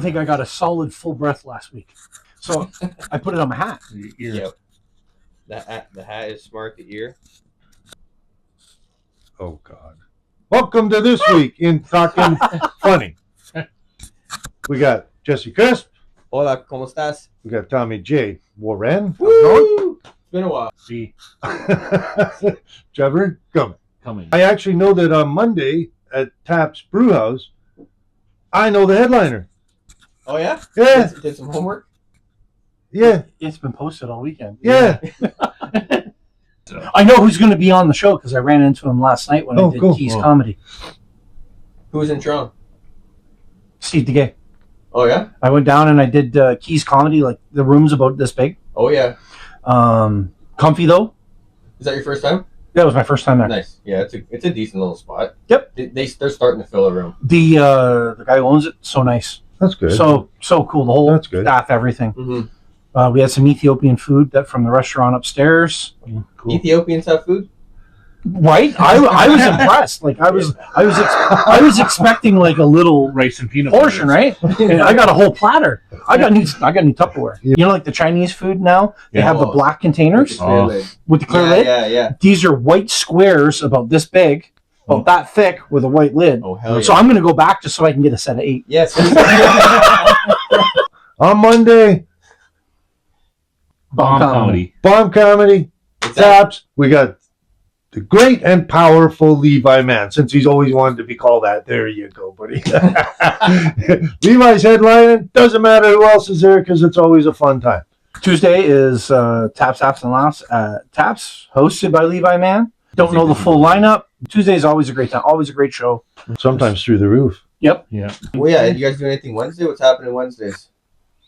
think I got a solid full breath last week. So I put it on my hat. Yep. The hat is smart. The ear. Oh, God. Welcome to this week in Talking Funny. We got Jesse Crisp. Hola, ¿cómo estás? We got Tommy J. Warren. Woo! It's been a while. See, Trevor coming. I actually know that on Monday at Taps Brewhouse, I know the headliner. Oh, yeah? Yeah. Did some homework? Yeah. It's been posted all weekend. Yeah. I know who's going to be on the show because I ran into him last night when I did cool. Keys Comedy. Who's in Toronto? Steve DeGay. Oh, yeah? I went down and I did Keys Comedy, like the room's about this big. Oh, yeah. Comfy though. Is that your first time? That was my first time there. Nice. Yeah, it's a decent little spot. Yep. They're starting to fill a room. The guy who owns it, so nice. That's good. So cool. The whole That's good. staff, everything. Mm-hmm. We had some Ethiopian food from the restaurant upstairs. Cool. Ethiopians have food? Right? I was impressed. Like I was expecting like a little Rice and peanut portion, butter. right? And I got a whole platter. I got new Tupperware. You know, like the Chinese food now, they have the black containers Oh. with the clear lid. Yeah. These are white squares about this big, about that thick, with a white lid. Oh, hell yeah. So I'm going to go back just so I can get a set of 8. Yes. On Monday, Bomb comedy. Bomb Comedy, What's that? Taps. We got the great and powerful Levi Man, since he's always wanted to be called that. There you go, buddy. Levi's headlining. Doesn't matter who else is there because it's always a fun time. Tuesday is Taps, Apps, and Laughs at Taps, hosted by Levi Man. Don't know the full lineup. Tuesday is always a great time. Always a great show. Sometimes through the roof. Yep. Yeah. Well, yeah. You guys do anything Wednesday? What's happening Wednesdays?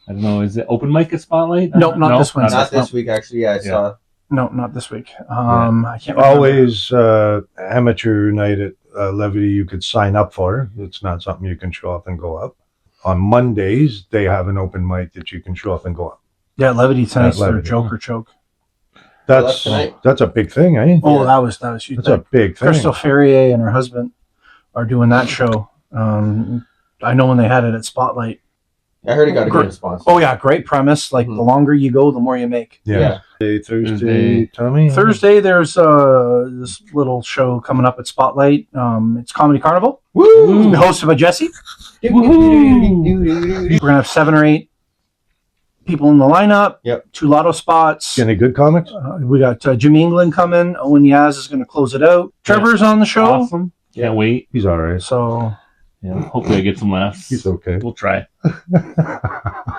I don't know. Is it open mic at Spotlight? No, not this Wednesday. Not this week, actually. Yeah, I saw. No, not this week. I can't remember. Always amateur night at Levity you could sign up for. It's not something you can show up and go up. On Mondays, they have an open mic that you can show up and go up. Yeah, Levity tonight's their Levity. Joker Choke. That's tonight. that's a big thing, eh? Oh, Yeah. that was huge. That's a big thing. Crystal Ferrier and her husband are doing that show. I know when they had it at Spotlight. I heard it got a good response. Oh yeah, great premise. Like the longer you go, the more you make. Yeah. Thursday, Tommy? Thursday, there's this little show coming up at Spotlight. It's Comedy Carnival. Woo! Hosted by Jesse. We're gonna have 7 or 8 people in the lineup. Yep. 2 lotto spots. Any good comics? We got Jimmy England coming. Owen Yaz is going to close it out. Trevor's on the show. Awesome. Can't wait. He's all right. So Yeah. Hopefully I get some laughs. He's okay. We'll try.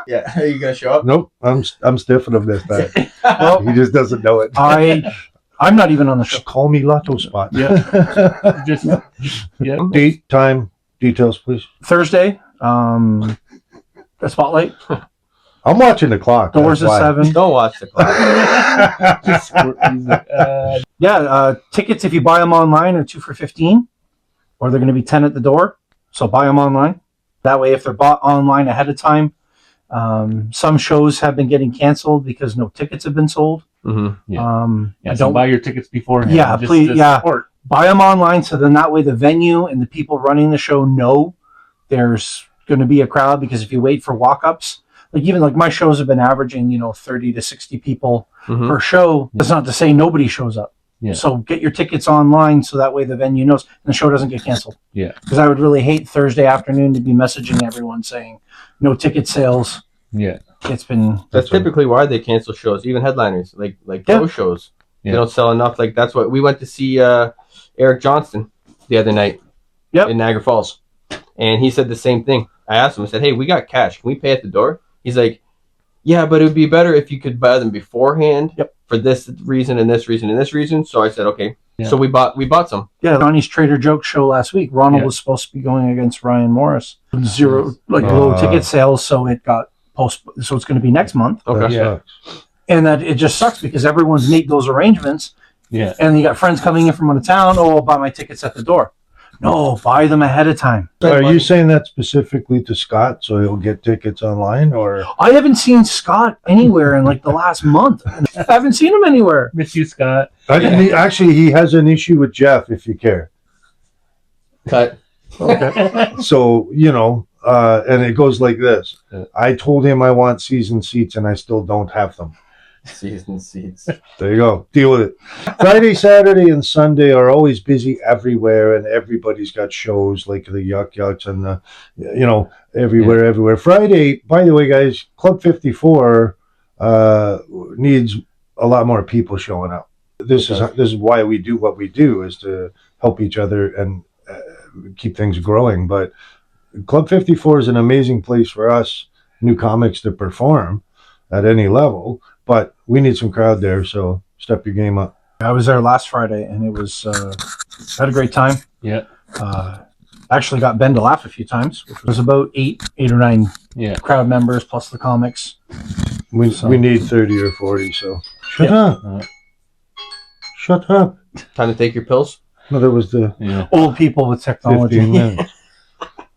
Yeah, are you gonna show up? Nope, I'm stiffing him this time. well, He just doesn't know it. I'm not even on the show. Just call me Lotto Spot. Yeah. Just yeah. Date, time, details, please. Thursday, the Spotlight. I'm watching the clock. Doors that's at why. 7. Don't watch the clock. Just, he's like, Yeah, tickets if you buy them online are 2 for $15, or they're going to be 10 at the door. So buy them online. That way, if they're bought online ahead of time, some shows have been getting canceled because no tickets have been sold. Mm-hmm. yeah, I so don't buy your tickets beforehand. Yeah, just please, to yeah. support. Buy them online, so then that way the venue and the people running the show know there's going to be a crowd. Because if you wait for walk-ups, like even like my shows have been averaging 30 to 60 people per show. That's not to say nobody shows up. Yeah. So get your tickets online so that way the venue knows and the show doesn't get canceled. Yeah. Because I would really hate Thursday afternoon to be messaging everyone saying no ticket sales. Yeah. It's been That's typically why they cancel shows, even headliners, like those shows. Yeah. They don't sell enough. Like that's what we went to see Eric Johnston the other night in Niagara Falls, and he said the same thing. I asked him, I said, "Hey, we got cash. Can we pay at the door?" He's like, "Yeah, but it would be better if you could buy them beforehand for this reason and this reason and this reason." So I said, "Okay." Yeah. So we bought some. Yeah, Ronnie's Trader Joke show last week. Ronald was supposed to be going against Ryan Morris. Low ticket sales, so it got postponed. So it's going to be next month. Okay. Yeah. And that it just sucks because everyone's made those arrangements. Yeah. And you got friends coming in from out of town. Oh, I'll buy my tickets at the door. No, buy them ahead of time. Are you saying that specifically to Scott so he'll get tickets online, or? I haven't seen Scott anywhere in like the last month. I haven't seen him anywhere. Miss you, Scott. Actually, he has an issue with Jeff, if you care. Cut. Okay. So, and it goes like this. Yeah. I told him I want season seats, and I still don't have them. Season seats. There you go. Deal with it. Friday, Saturday, and Sunday are always busy everywhere, and everybody's got shows like the Yuck Yucks and the, everywhere. Friday, by the way, guys, Club 54 needs a lot more people showing up. This is why we do what we do, is to help each other and keep things growing. But Club 54 is an amazing place for us new comics to perform at any level. But we need some crowd there, so step your game up. I was there last Friday, and it was had a great time. Yeah. Actually got Ben to laugh a few times, which was about eight or nine crowd members plus the comics. We need 30 or 40, so shut up. Shut up. Time to take your pills? No, that was the old people with 15 technology. minutes.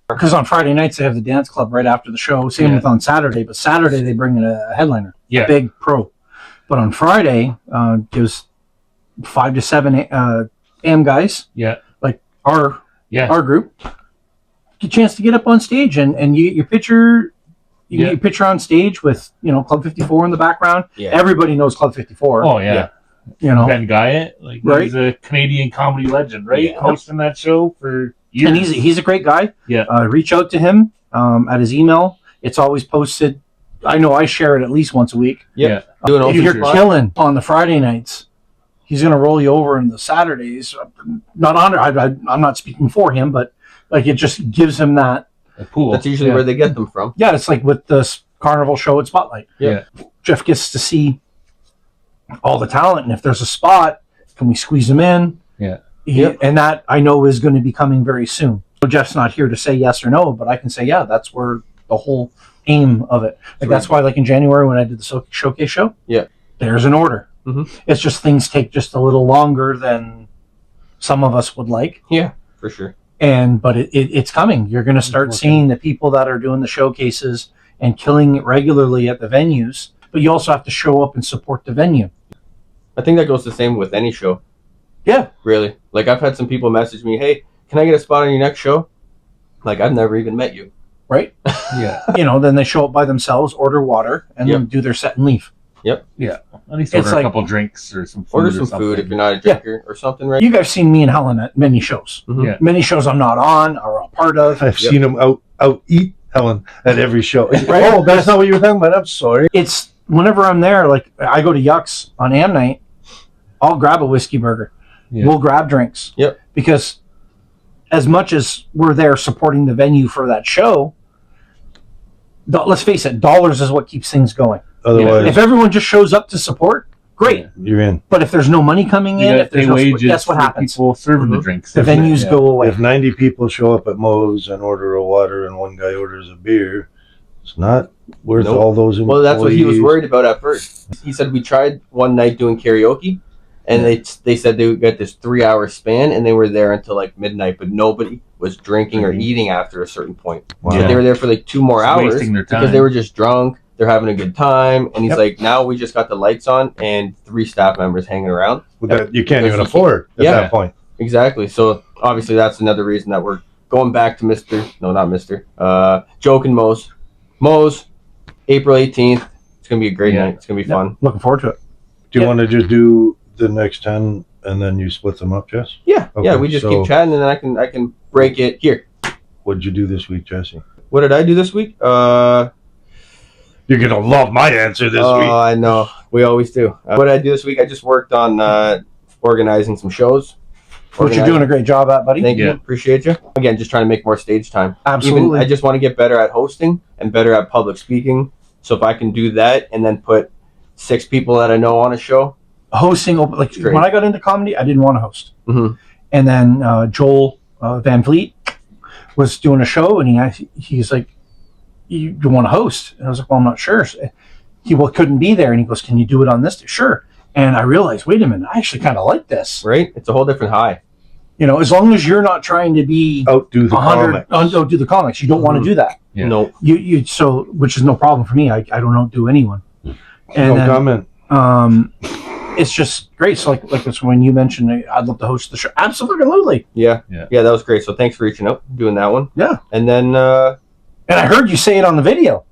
Because on Friday nights they have the dance club right after the show. Same with on Saturday, but Saturday they bring in a headliner, a big pro. But on Friday, gives 5 to 7 AM guys, like our group, get a chance to get up on stage and you get your picture. You get your picture on stage with Club 54 in the background. Yeah. Everybody knows Club 54. Oh yeah. Ben Guyatt, he's a Canadian comedy legend, right? Yeah. Hosting that show for years. And he's a great guy. Yeah. Reach out to him at his email. It's always posted. I know I share it at least once a week. Yeah. If you're killing on the Friday nights, he's going to roll you over in the Saturdays. Not on. I'm not speaking for him, but it just gives him that pool. That's usually where they get them from. Yeah, it's like with the Carnival show at Spotlight. Yeah. Jeff gets to see all the talent, and if there's a spot, can we squeeze him in? Yeah. And that I know is going to be coming very soon. So Jeff's not here to say yes or no, but I can say that's where the whole aim of it. That's why, in January when I did the showcase show, there's an order. Mm-hmm. It's just things take just a little longer than some of us would like. Yeah, for sure. But it's coming. You're going to start seeing the people that are doing the showcases and killing it regularly at the venues. But you also have to show up and support the venue. I think that goes the same with any show. Yeah. Really. I've had some people message me, hey, can I get a spot on your next show? I've never even met you. Right? Yeah. Then they show up by themselves, order water, and then do their set and leave. Yep. Yeah. At least order a couple drinks or some food. Order some food if you're not a drinker or something, right? You guys seen me and Helen at many shows. Mm-hmm. Yeah. Many shows I'm not on or a part of. I've seen him out eat Helen at every show. Right? Oh, that's not what you were talking about. I'm sorry. It's whenever I'm there, I go to Yucks on AM night, I'll grab a whiskey burger. Yeah. We'll grab drinks. Yep. Because as much as we're there supporting the venue for that show, let's face it, dollars is what keeps things going. Otherwise, if everyone just shows up to support, great. You're in. But if there's no money coming in, if there's no support, guess what happens? People serving the drinks. The venues go away. If 90 people show up at Moe's and order a water and one guy orders a beer, it's not worth all those employees. Well, that's what he was worried about at first. He said we tried one night doing karaoke, and they said they would get this 3-hour span, and they were there until midnight, but nobody was drinking or eating after a certain point. Wow. So they were there for 2 more hours wasting their time. because they were just drunk. They're having a good time, and he's like, now we just got the lights on and 3 staff members hanging around. That you can't even afford at that point. Exactly. So obviously that's another reason that we're going back to Joke and Moe's. Moe's, April 18th. It's going to be a great night. It's going to be fun. Looking forward to it. Do you want to just do the next 10 and then you split them up, Jess? Yeah. Okay, we just keep chatting, and then I can break it here. What did you do this week, Jesse? What did I do this week? You're going to love my answer this week. Oh, I know. We always do. What did I do this week? I just worked on organizing some shows. Which you're doing a great job at, buddy. Thank you. Appreciate you. Again, just trying to make more stage time. Absolutely. I just want to get better at hosting and better at public speaking. So if I can do that and then put 6 people that I know on a show. Hosting, when I got into comedy, I didn't want to host. Mm-hmm. And then Joel Van Vliet was doing a show, and he's like, you want to host? And I was like, well, I'm not sure. He couldn't be there, and he goes, can you do it on this day? Sure. And I realized, wait a minute, I actually kind of like this. Right? It's a whole different high. As long as you're not trying to be outdo the comics, you don't want to do that. Yeah. No. Which is no problem for me. I don't outdo anyone. And no comment. It's just great. So like this, when you mentioned I'd love to host the show. Absolutely. Yeah, that was great. So thanks for reaching out, doing that one. Yeah. And then And I heard you say it on the video.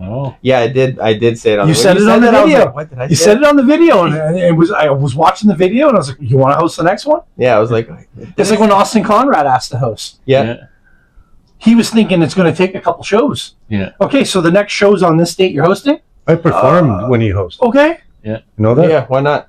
Oh. Yeah, I did say it on You the said it on the I was video. like, what did I You say? said it on the video, and I was watching the video, and I was like, "You want to host the next one?" Yeah, I was like, It's like when Austin Conrad asked to host. yeah. He was thinking it's going to take a couple shows. Yeah. Okay, so the next show's on this date you're hosting? I performed when he hosted. Okay. You know that? Yeah, why not?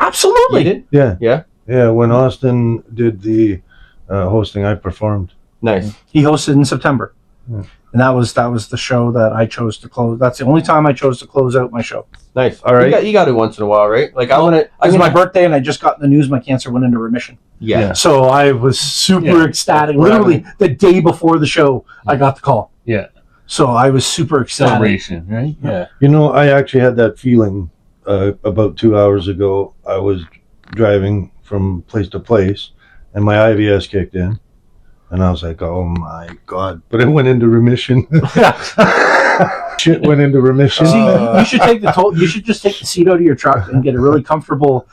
Absolutely. You did? Yeah. Yeah. Yeah, when Austin did the hosting, I performed. Nice. He hosted in September. Yeah. And that was the show that I chose to close. That's the only time I chose to close out my show. Nice. All right. You got it once in a while, right? Like, I want to... It was my birthday, and I just got the news my cancer went into remission. Yeah. So I was super ecstatic. Literally, the day before the show, I got the call. Yeah. So I was super ecstatic. Celebration, right? Yeah. You know, I actually had that feeling about 2 hours ago. I was driving from place to place, and my IBS kicked in. And I was like, oh my God. But it went into remission. Shit went into remission. See, you should take you should just take the seat out of your truck and get a really comfortable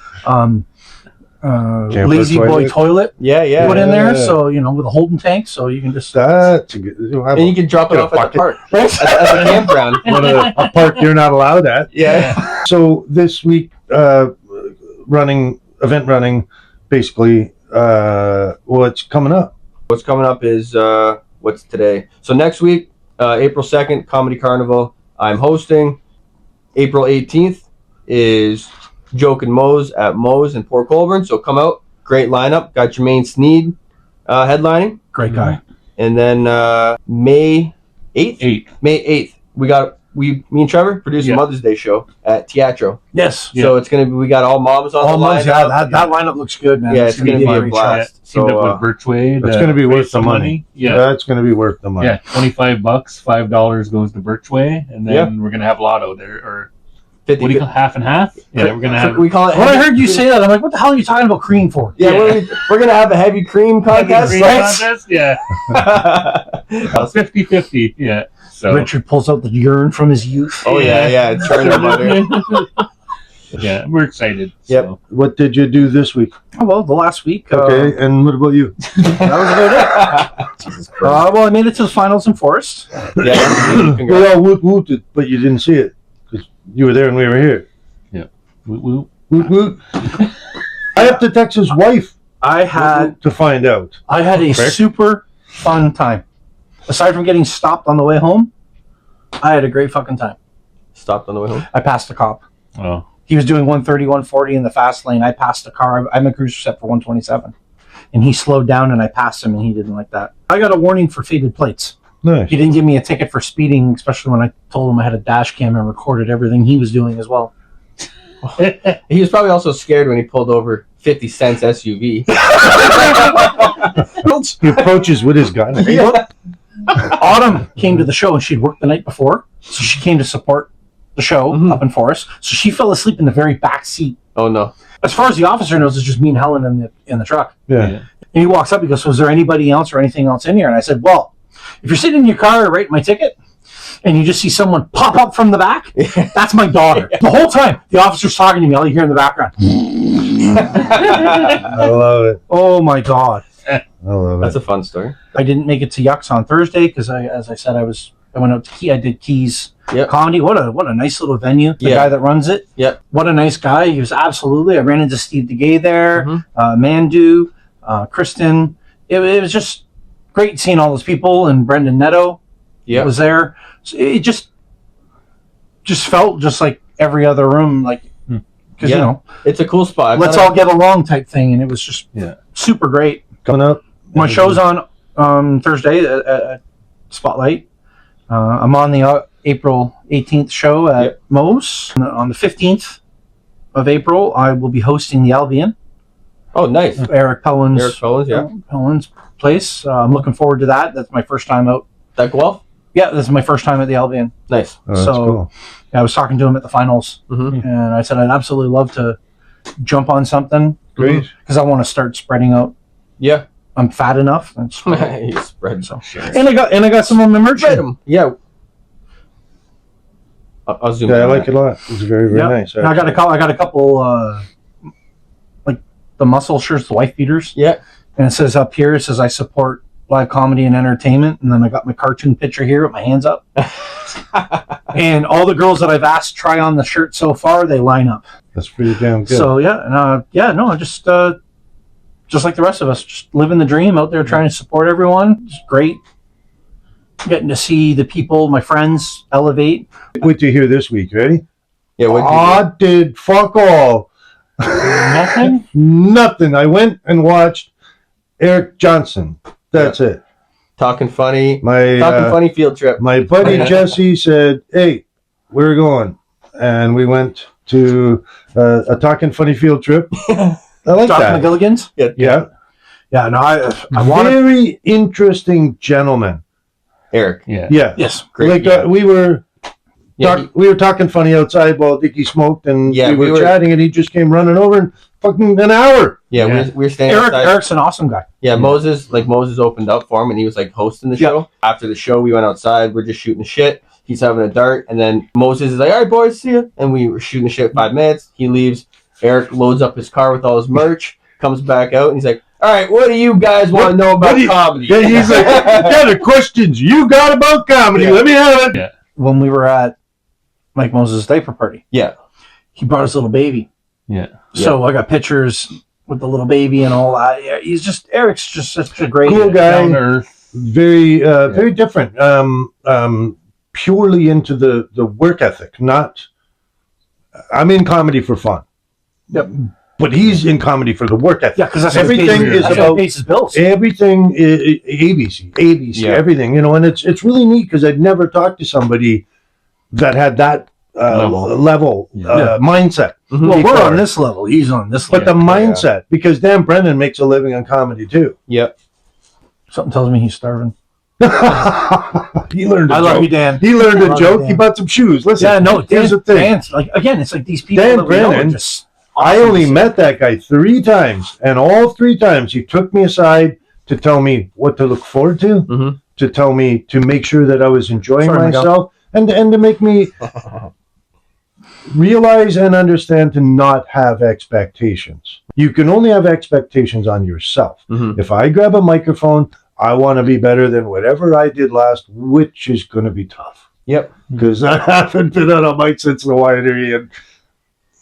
lazy boy toilet Yeah. put in there. Yeah. So, with a holding tank, so you can just... That's a good. And you can drop it off at the park. At the campground. a park you're not allowed at. Yeah. So this week, event running, basically, what's coming up? What's coming up is, what's today? So next week, April 2nd, Comedy Carnival. I'm hosting. April 18th is Joke and Moe's at Moe's in Port Colborne. So come out. Great lineup. Got Jermaine Sneed headlining. Great guy. And then May 8th? May 8th. Me and Trevor produced a Mother's Day show at Teatro. Yes. So it's going to be, we got all moms on All the moms, lineup. that lineup looks good, man. Yeah, it's going to be a great blast. Teamed So, up with Birchway. That's going to be worth the money. Yeah. That's going to be worth the money. Yeah, $25, $5 goes to Birchway, and then we're gonna have Lotto there, or 50, what do you call half and half? Yeah, we're gonna have. we call it. When I heard you say that, I'm like, what the hell are you talking about cream for? Yeah, we're going to have a heavy cream contest. Green right? contest? Yeah, 50-50. Yeah. So. Richard pulls out the urine from his youth. Oh yeah, churning butter. Yeah, we're excited. Yep. So. What did you do this week? Oh, well, the last week. Okay, and what about you? That was about it. Well, I made it to the finals in Forest. Yeah. We all woot it, but you didn't see it because you were there and we were here. Yeah. Woot. Woot. I have to text his wife I had to find out. a Correct. super fun time. Aside from getting stopped on the way home, I had a great fucking time. Stopped on the way home. I passed the cop. Oh. He was doing 130, 140 in the fast lane. I passed the car. I'm a cruiser set for 127. And he slowed down and I passed him and he didn't like that. I got a warning for faded plates. Nice. He didn't give me a ticket for speeding, especially when I told him I had a dash cam and recorded everything he was doing as well. He was probably also scared when he pulled over 50 Cent's SUV. He approaches with his gun. Autumn came to the show and she'd worked the night before, so she came to support the show up in Forest. So she fell asleep in the very back seat. Oh no! As far as the officer knows, it's just me and Helen in the truck. Yeah. And he walks up. He goes, "So is there anybody else or anything else in here?" And I said, "Well, if you're sitting in your car writing my ticket, and you just see someone pop up from the back, that's my daughter." The whole time the officer's talking to me, all you hear in the background. I love it. Oh my God! I love That's it. a fun story. I didn't make it to Yucks on Thursday because as I said, I went out to Key. I did Keys Comedy. What a nice little venue. The guy that runs it. Yep. What a nice guy. He was absolutely. I ran into Steve DeGay there, Mandu, Kristen. It was just great seeing all those people, and Brendan Netto was there. So it just felt just like every other room, like because it's a cool spot. Let's all get along type thing, and it was just super great. Coming up. My show's on Thursday at Spotlight. I'm on the April 18th show at Moe's. On the 15th of April, I will be hosting the Albion. Oh, nice. Eric Pellin's Pellin's place. I'm looking forward to that. That's my first time out. That Guelph? Yeah, this is my first time at the Albion. Nice. Oh, that's So cool. I was talking to him at the finals, and I said I'd absolutely love to jump on something. Great. Because I want to start spreading out. Yeah. I'm fat enough. And You spread so. And I got some of my merch. Yeah. I'll zoom in. Yeah, I like it a lot. It's very, very nice. And I got a couple like the muscle shirts, the wife beaters. Yeah. And it says up here, it says I support live comedy and entertainment, and then I got my cartoon picture here with my hands up. And all the girls that I've asked try on the shirt so far, they line up. That's pretty damn good. So yeah, and just like the rest of us, just living the dream out there, trying to support everyone. It's great getting to see the people, my friends, elevate. Wait to hear this week. Ready? Yeah. I did fuck all. Nothing? Nothing. I went and watched Eric Johnson. That's it. Talking funny. My Funny field trip. My buddy Jesse said, "Hey, we're going," and we went to a Talking Funny field trip. I like Doc that. McGilligan's. Yeah. No, I want to. Very interesting gentleman. Eric. Yeah. Yes. Great. Like we were. Yeah, we were talking funny outside while Dickie smoked, and we were chatting, and he just came running over in fucking an hour. Yeah. We were staying outside. Eric's an awesome guy. Yeah, Moses opened up for him, and he was like hosting the show. After the show, we went outside. We're just shooting shit. He's having a dart, and then Moses is like, "All right, boys, see ya." And we were shooting shit 5 minutes. He leaves. Eric loads up his car with all his merch, comes back out, and he's like, "All right, what do you guys want to know about comedy?" Yeah, he's like, "Yeah, the questions you got about comedy. Let me have it." Yeah. When we were at Mike Moses' diaper party, he brought his little baby. Yeah. So I got pictures with the little baby and all that. Yeah, Eric's just such a great Cool guy. Down to earth. Very, very different. Purely into the work ethic. Not. I'm in comedy for fun. Yep. But he's in comedy for the work ethic. Yeah, because that's everything is about pays his bills. everything. ABC, Yeah. everything. And it's really neat because I'd never talked to somebody that had that level mindset. Mm-hmm. Well, we're on this level. He's on this But level. the mindset, because Dan Brennan makes a living on comedy too. Yep. Something tells me he's starving. He learned a I joke. love you, Dan. He learned I a love joke. you, He Dan. bought some shoes. Listen, Yeah, no, here's the thing. Dan's, like, again, it's like these people Dan that we know are Brennan, just I awesome only to see. met that guy 3 times, and all 3 times he took me aside to tell me what to look forward to, Mm-hmm. to tell me to make sure that I was enjoying Sorry, Miguel. myself, and to make me realize and understand to not have expectations. You can only have expectations on yourself. Mm-hmm. If I grab a microphone, I want to be better than whatever I did last, which is going to be tough. Yep. Because I haven't been on a mic since the winery, and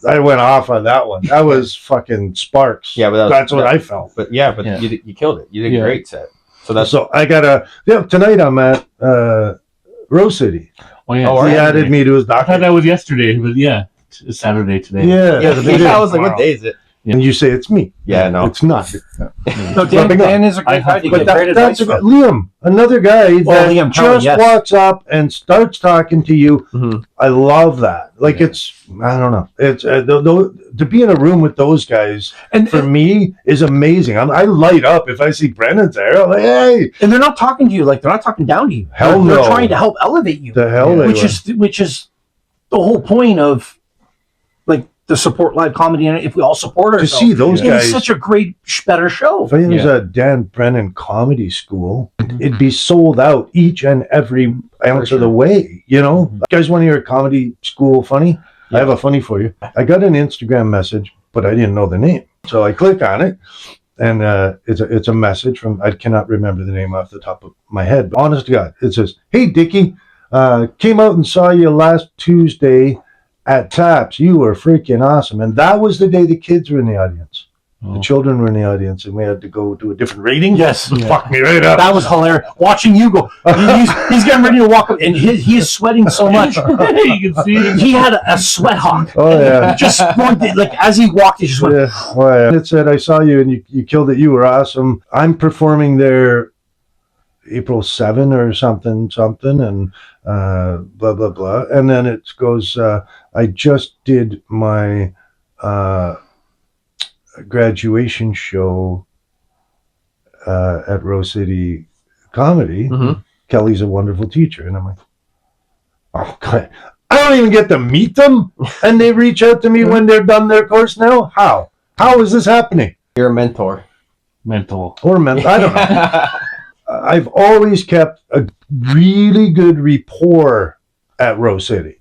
I went off on that one. That was fucking sparks. Yeah, but that's what I felt. But you killed it. You did a great set. So I got tonight I'm at Rose City. Oh, yeah. Oh, He right. added me to his I thought docket. that was yesterday, but yeah, it's Saturday today. Yeah. I was like, what day is it? And you say it's me. Yeah, no. It's not. No, Dan is a great guy to But get great that's advice from. Liam, another guy that Liam Kelly, just yes. walks up and starts talking to you. Mhm. I love that. Like it's, I don't know. It's to be in a room with those guys And for me is amazing. I light up if I see Brennan's there. I'm like, hey, they're not talking to you like they're not talking down to you. Hell they're no. trying to help elevate you. the hell they which were. is the whole point of like the support live comedy, and if we all support To ourselves, see those it's guys. such a great better show. If it was a Dan Brennan comedy school, Mm-hmm. it'd be sold out each and every ounce of the way. You know, Mm-hmm. guys want to hear a comedy school funny? I have a funny for you. I got an Instagram message, but I didn't know the name, so I click on it, and it's a message from, I cannot remember the name off the top of my head. But honest to God, it says, "Hey Dickie, came out and saw you last Tuesday at Taps. You were freaking awesome." And that was the day the kids were in the audience. The children were in the audience, and we had to go do a different rating. Yes. Fuck me right up. That was hilarious. Watching you go, he's getting ready to walk up, and he is sweating so much. You can see it. He had a sweat hawk. Oh yeah. Just like as he walked, he just went. Yeah. Oh, yeah. It said, "I saw you and you killed it. You were awesome. I'm performing there April 7 or something, and blah blah blah." And then it goes, "I just did my graduation show at Rose City Comedy. Mhm. Kelly's a wonderful teacher." And I'm like, "Oh God, I don't even get to meet them, and they reach out to me when they're done their course now. How is this happening?" You're a mentor. Mental. Or I don't know. I've always kept a really good rapport at Rose City.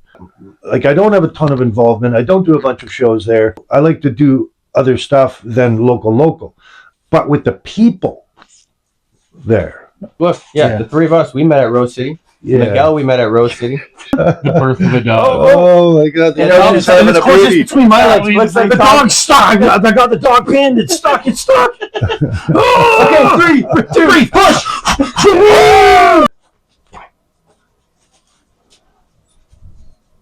Like, I don't have a ton of involvement. I don't do a bunch of shows there. I like to do other stuff than local. But with the people there, Look, the three of us, we met at Rose City. Yeah. Miguel, we met at Rose City. The birth of a dog. Oh my God! And Dog's having it's a closest baby. between my legs. Looks like the dog's stuck. I got the dog pinned. It's stuck. It's stuck. Okay, 3, 2, push.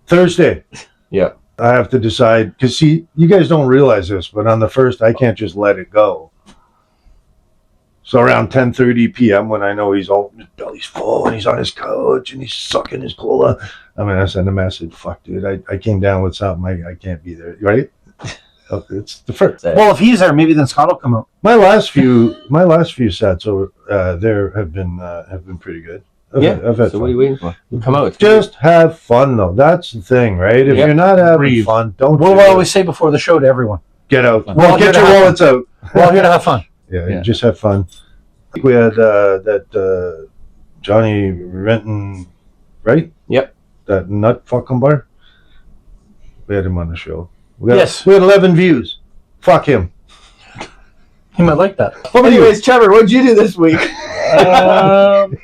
Thursday. Yeah. I have to decide because see, you guys don't realize this, but on the first, I can't just let it go. So around 10:30 p.m. when I know his belly's full and he's on his couch and he's sucking his cola, I'm gonna send a message. Fuck, dude, I came down with something. I can't be there. Right? It's the first. Well, if he's there, maybe then Scott will come out. My last few sets over there have been pretty good. I've had So fun. what are you waiting for? Come out. Just have fun though. That's the thing, right? If you're not having Breathe. fun, don't. What do do I it. always say before the show to everyone? Get out. We're all here Get to your have wallets out. We're all here to have fun. Yeah, just have fun. I think we had that Johnny Renton, right? Yep. That nut fucking bar. We had him on the show. We Yes. had 11 views. Fuck him. He might like that. Anyways, Trevor, what'd you do this week?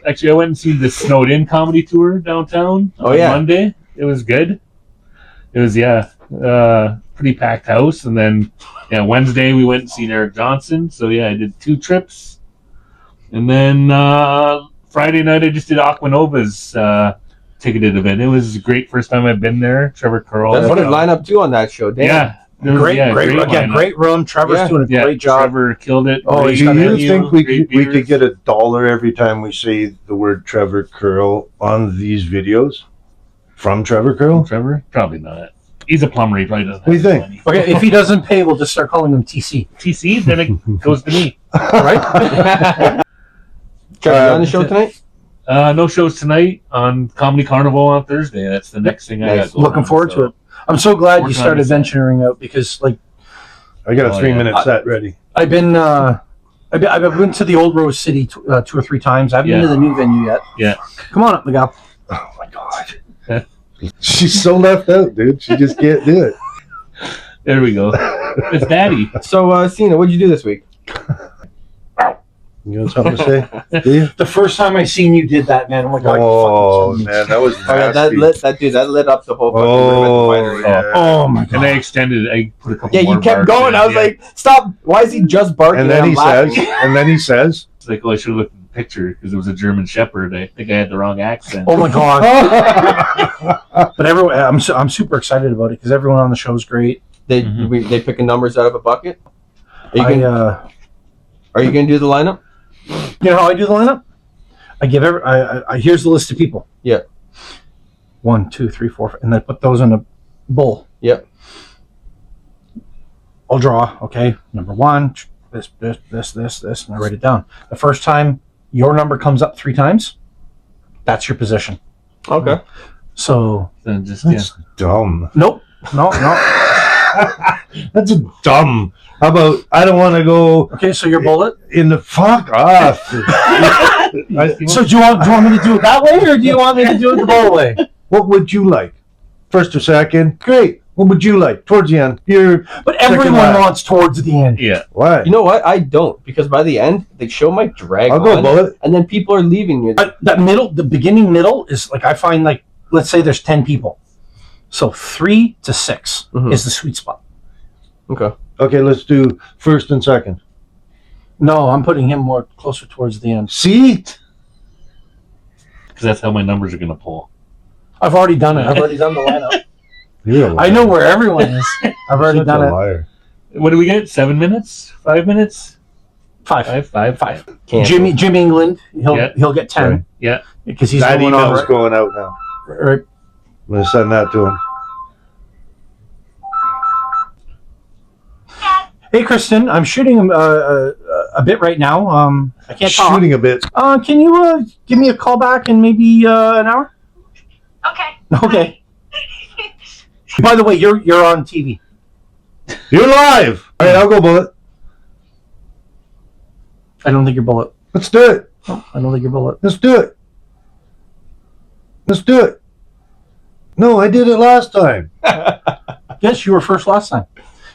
Actually, I went and seen the Snowed In comedy tour downtown on Monday. It was good. It was pretty packed house, and then Wednesday we went and seen Eric Johnson. So I did 2 trips, and then Friday night I just did Aquanova's ticketed event. It was a great first time I've been there. Trevor Curl. That's what it lined up too on that show. Damn. Yeah. Great room. Trevor's doing a great job. Trevor killed it. Oh, Great do you venue, think great we could beers. get $1 every time we say the word Trevor Curl on these videos from Trevor Curl? Trevor? Probably not. He's a plumber. He probably doesn't What do you have think? money. Okay, if he doesn't pay, we'll just start calling him TC. TC, then it goes to me. Right? Trevor, you on the show tonight? No shows tonight on Comedy Carnival on Thursday. That's the next thing I got. Looking forward to it. I'm so glad you started venturing out because, like, I got a 3-minute set ready. I've been to the old Rose City 2 or 3 times. I haven't been to the new venue yet. Yeah. Come on up, Miguel. Oh my God. She's so left out, dude. She just can't do it. There we go. It's Daddy. So, Cena, what'd you do this week? You got something to say? Do you? The first time I seen you did that, man. Oh my God. Oh you fucking man, that was nasty. Oh, yeah, that lit up the whole fucking Oh, room at the winery. yeah. Oh my God. And I extended. I put a couple Yeah, more you kept bars going. in, I was like, stop. Why is he just barking? And then I'm he laughing. says, it's like, I should have looked at the picture because it was a German Shepherd. I think I had the wrong accent. Oh my God. But everyone, I'm super excited about it because everyone on the show is great. They picking numbers out of a bucket. Are you gonna do the lineup? You know how I do the lineup? I give here's the list of people. Yeah. 1, 2, 3, 4, 5, and I put those in a bowl. Yep. I'll draw. Okay, number 1, this, and I write it down. The first time your number comes up 3 times, that's your position. Okay. So Then just that's dumb. nope, no. That's dumb. How about I don't want to go Okay, so your bullet. in the fuck off. So do you want me to do it that way, or do you want me to do it the bowl way? What would you like? First or second? Great. What would you like? Towards the end. But everyone last. wants towards the end. Yeah. Why? You know what? I don't, because by the end the show might drag I'll go on, bullet. and then people are leaving you. The beginning middle is like I find like let's say there's 10 people, so 3 to 6 is the sweet spot. Okay. Okay, let's do first and second. No, I'm putting him more closer towards the end. See? Because that's how my numbers are going to pull. I've already done it. I've already done the lineup. You're a liar. I know where everyone is. I've already Such done a it. liar. What do we get? 7 minutes? 5 minutes? 5. 5. Cancel. Jim England, he'll get 10. Right. Yeah. Because he's That going email's on. going out now. Right. I'm going to send that to him. Hey, Kristen, I'm shooting a bit right now. I can't talk. Shooting a bit. Can you give me a call back in maybe an hour? Okay. Okay. By the way, you're on TV. You're live. All right, I'll go bullet. I don't think you're bullet. Let's do it. I don't think you're bullet. Let's do it. Let's do it. No, I did it last time. Yes, you were first last time.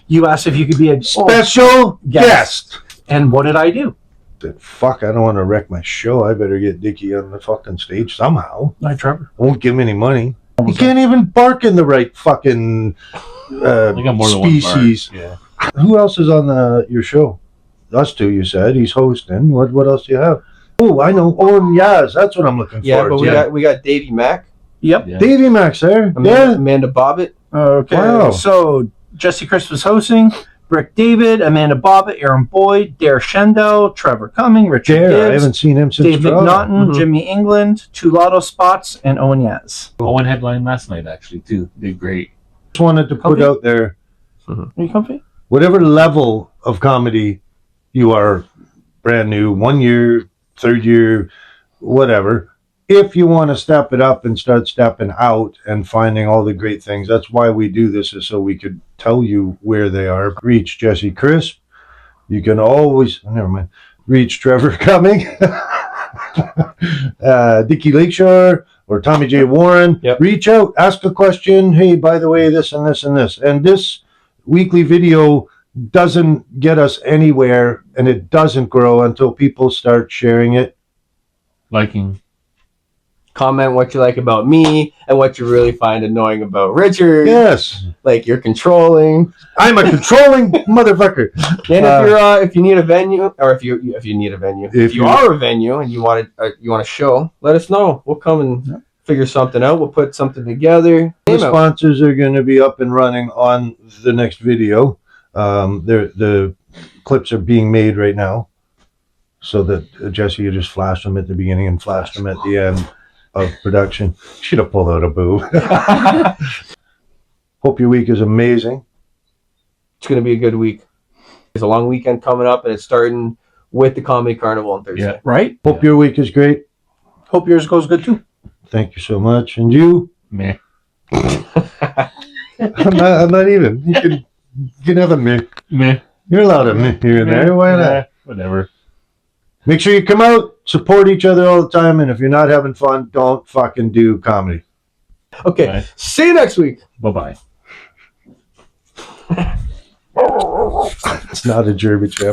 You asked if you could be a Special guest. And what did I do? Said, fuck, I don't want to wreck my show. I better get Dickie on the fucking stage somehow. Hi, Trevor. I won't give him any money. He can't even bark in the right fucking I got more than one species. bar. Yeah. Who else is on your show? Us two, you said. He's hosting. What else do you have? Oh, I know. Owen Yaz. That's what I'm looking for. Yeah, but we got Davey Mack. Yep. Yeah. Davey Max there. Amanda Bobbitt. Okay. Wow. So Jesse Chris was hosting. Brick David, Amanda Bobbitt, Aaron Boyd, Dare Shendo, Trevor Cumming, Richard Dare. I Gibbs, haven't seen him since Dave Toronto. McNaughton, Jimmy England, two Lotto spots, and Owen Yaz. Owen headline last night, actually, too. Did great. Just wanted to put out there, Are you comfy? whatever level of comedy you are, brand new, 1 year, third year, whatever. If you want to step it up and start stepping out and finding all the great things, that's why we do this, is so we could tell you where they are. Reach Jesse Crisp. You can always, never mind, reach Trevor Cumming, Dickie Lakeshore, or Tommy J. Warren. Yep. Reach out, ask a question. Hey, by the way, this and this and this. And this weekly video doesn't get us anywhere, and it doesn't grow until people start sharing it. Liking. Comment what you like about me and what you really find annoying about Richard. Yes. Like you're controlling. I'm a controlling motherfucker. And if you need a venue, or if you need a venue, if you are a venue and you want a show, let us know. We'll come and figure something out. We'll put something together. The sponsors are going to be up and running on the next video. The clips are being made right now, so that Jesse, you just flash them at the beginning and flash them at the end of production. Should have pulled out a boob. Hope your week is amazing. It's going to be a good week. There's a long weekend coming up, and it's starting with the Comedy Carnival on Thursday. Yeah. Right? Hope your week is great. Hope yours goes good too. Thank you so much. And you? Meh. I'm not even. You can have a meh. Meh. You're allowed a meh here and there. Why not? Whatever. Make sure you come out, support each other all the time, and if you're not having fun, don't fucking do comedy. Okay. Bye. See you next week. Bye-bye. It's not a German chef.